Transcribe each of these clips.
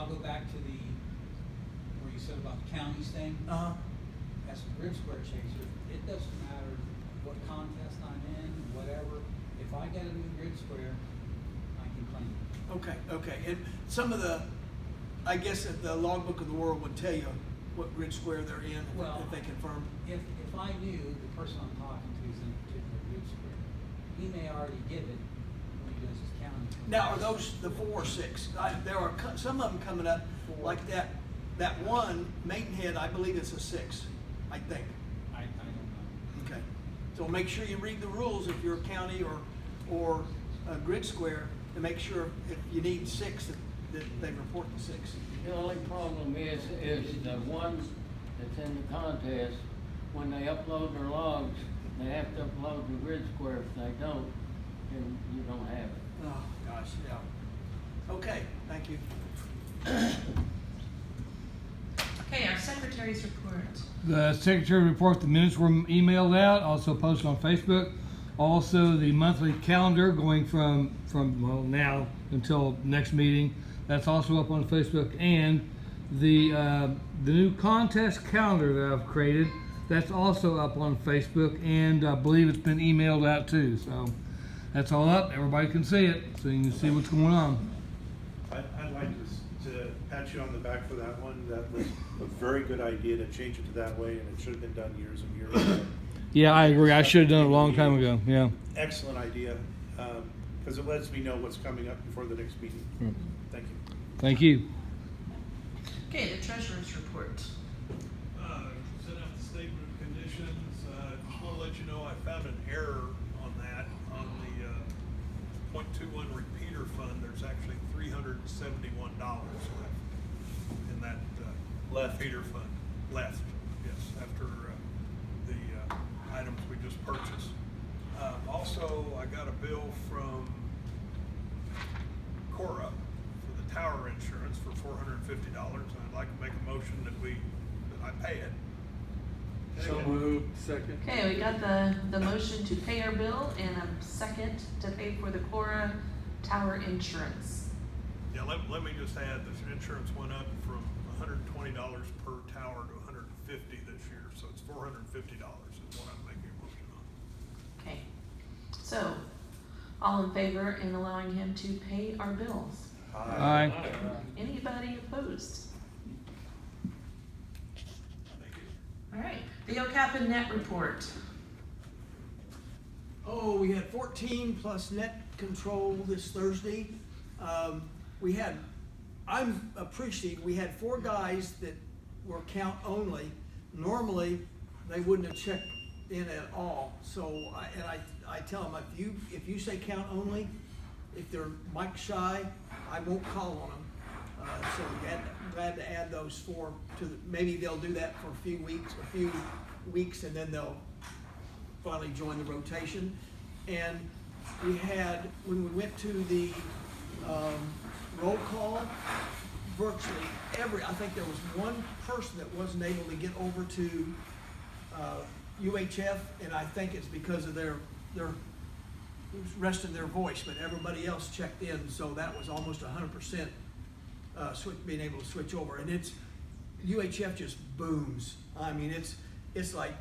I'll go back to the, where you said about the counties thing. As a grid square chaser, it doesn't matter what contest I'm in, whatever. If I get a new grid square, I can claim it. Okay. And some of the, I guess that the logbook of the world would tell you what grid square they're in, Well, if they confirm. If I knew the person I'm talking to is in a particular grid square, he may already give it when he does his county. Now, are those the 4 or 6? There are some of them coming up, like that one, Maidenhead, I believe it's a 6, I think. I don't know. Okay. So make sure you read the rules if you're a county or a grid square, to make sure if you need 6, that they report the 6. The only problem is the ones that's in the contest, when they upload their logs, they have to upload the grid square. If they don't, then you don't have it. Oh, gosh, yeah. Okay, thank you. Okay, our secretary's report. The secretary report, the minutes were emailed out, also posted on Facebook. Also, the monthly calendar going from well, now until next meeting. That's also up on Facebook. And the new contest calendar that I've created, that's also up on Facebook, and I believe it's been emailed out too. So that's all up. Everybody can see it, so you can see what's going on. I'd like to pat you on the back for that one. That was a very good idea to change it to that way, and it should have been done years and years ago. Yeah, I agree. I should have done it a long time ago. Yeah. Excellent idea, because it lets me know what's coming up before the next meeting. Thank you. Thank you. Okay, the treasurer's report. Sent out the statement of conditions. Just want to let you know I found an error on that. On the .21 repeater fund, there's actually $371 left in that repeater fund. Left, yes, after the items we just purchased. Also, I got a bill from Cora for the tower insurance for $450, and I'd like to make a motion that I pay it. So moved. Second. Okay, we got the motion to pay our bill and a second to pay for the Cora Tower insurance. Yeah, let me just add, the insurance went up from $120 per tower to $150 this year, so it's $450 is what I'm making a motion on. Okay, so all in favor in allowing him to pay our bills? Aye. Anybody opposed? Thank you. All right, the OCAPA net report. Oh, we had 14 plus net control this Thursday. I'm appreciative, we had 4 guys that were count only. Normally, they wouldn't have checked in at all. So, I tell them, if you say count only, if they're mic shy, I won't call on them. So glad to add those 4 to maybe they'll do that for a few weeks, and then they'll finally join the rotation. And we had, when we went to the roll call, virtually I think there was one person that wasn't able to get over to UHF, and I think it's because of their rest of their voice, but everybody else checked in, so that was almost 100% being able to switch over. And UHF just booms. I mean, it's like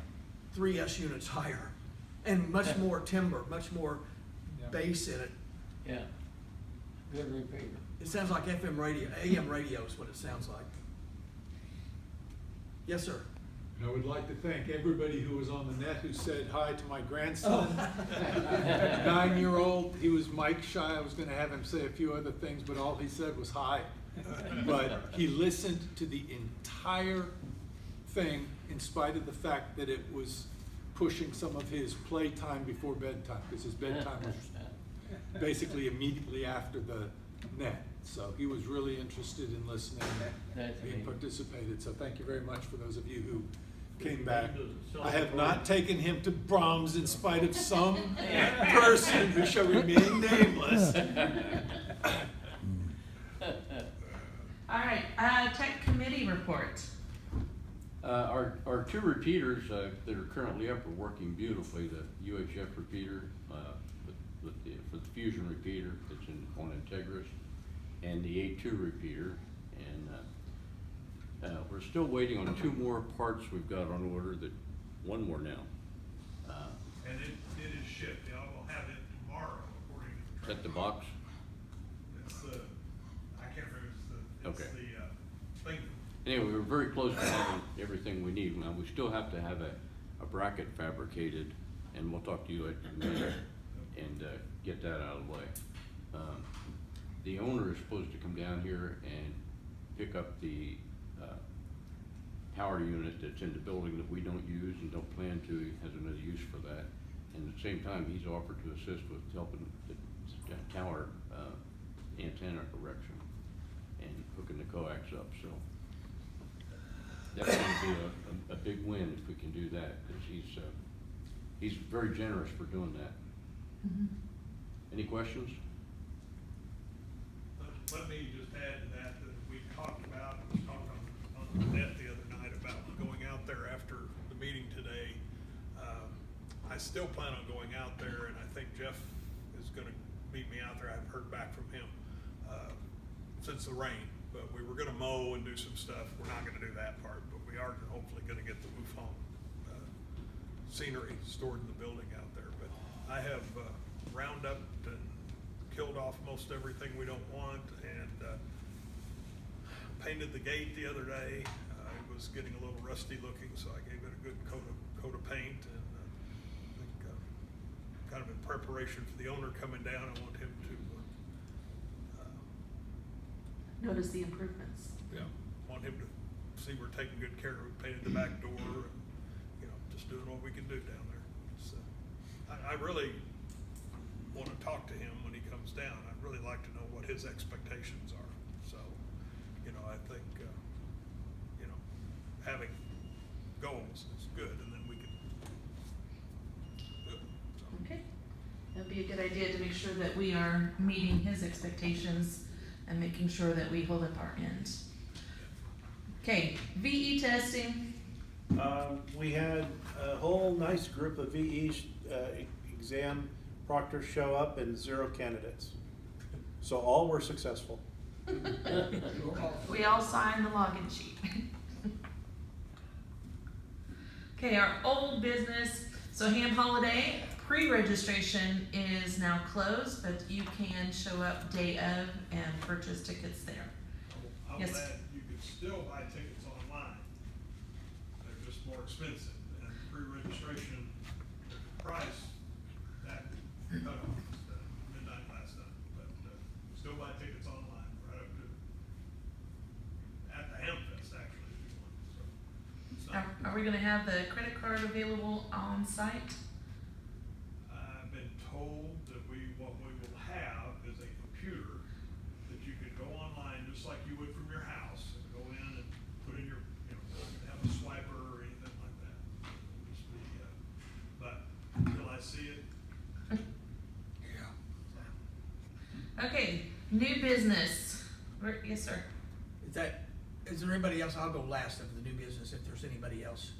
3 S units higher, and much more timbre, much more bass in it. Yeah. Good repeater. It sounds like FM radio, AM radio is what it sounds like. Yes, sir. I would like to thank everybody who was on the net who said hi to my grandson. 9-year-old, he was mic shy. I was going to have him say a few other things, but all he said was hi. But he listened to the entire thing in spite of the fact that it was pushing some of his playtime before bedtime, because his bedtime was basically immediately after the net. So he was really interested in listening and participated. So thank you very much for those of you who came back. I have not taken him to Brahms in spite of some person who shall remain nameless. All right, tech committee report. Our 2 repeaters that are currently up are working beautifully. The UHF repeater for the fusion repeater that's on Integris, and the A2 repeater. And We're still waiting on 2 more parts we've got on order, one more now. And it is shipped, y'all will have it tomorrow, according to the. Is that the box? It's the, I can't remember, it's Okay. the thing. Anyway, we're very close to having everything we need. Now, we still have to have a bracket fabricated, and we'll talk to you at the meeting and get that out of the way. The owner is supposed to come down here and pick up the power unit that's in the building that we don't use and don't plan to. He has another use for that. And at the same time, he's offered to assist with helping the tower antenna erection and hooking the coax up, so. That's gonna be a big win if we can do that, because he's very generous for doing that. Any questions? Let me just add to that we talked about, was talking on the net the other night about going out there after the meeting today. I still plan on going out there, and I think Jeff is gonna meet me out there. I haven't heard back from him since the rain, but we were gonna mow and do some stuff. We're not gonna do that part, but we are hopefully gonna get the MUFON scenery stored in the building out there. But I have round up and killed off most everything we don't want, and painted the gate the other day. It was getting a little rusty looking, so I gave it a good coat of paint, and I think kind of in preparation for the owner coming down, I want him to Notice the improvements. want him to see we're taking good care of it. Painted the back door, and just doing what we can do down there. So I really want to talk to him when he comes down. I'd really like to know what his expectations are. So, I think, having goals is good, and then we can do it. So. Okay, that'd be a good idea to make sure that we are meeting his expectations and making sure that we hold up our end. Okay, VE testing. We had a whole nice group of VE exam proctors show up and 0 candidates. So all were successful. We all signed the login sheet. Okay, our old business, so Ham Holiday, pre-registration is now closed, but you can show up day of and purchase tickets there. I'm Yes. glad you could still buy tickets online. They're just more expensive, and pre-registration, the price, that cut off midnight last night, but still buy tickets online, right up to, at the Hamfest actually, if you want, so. It's not, Are we gonna have the credit card available on site? I've been told that what we will have is a computer that you can go online just like you would from your house and go in and put in your, not gonna have a swiper or anything like that. It'll just be, but until I see it. Okay, new business. Yes, sir. Is there anybody else? I'll go last of the new business if there's anybody else.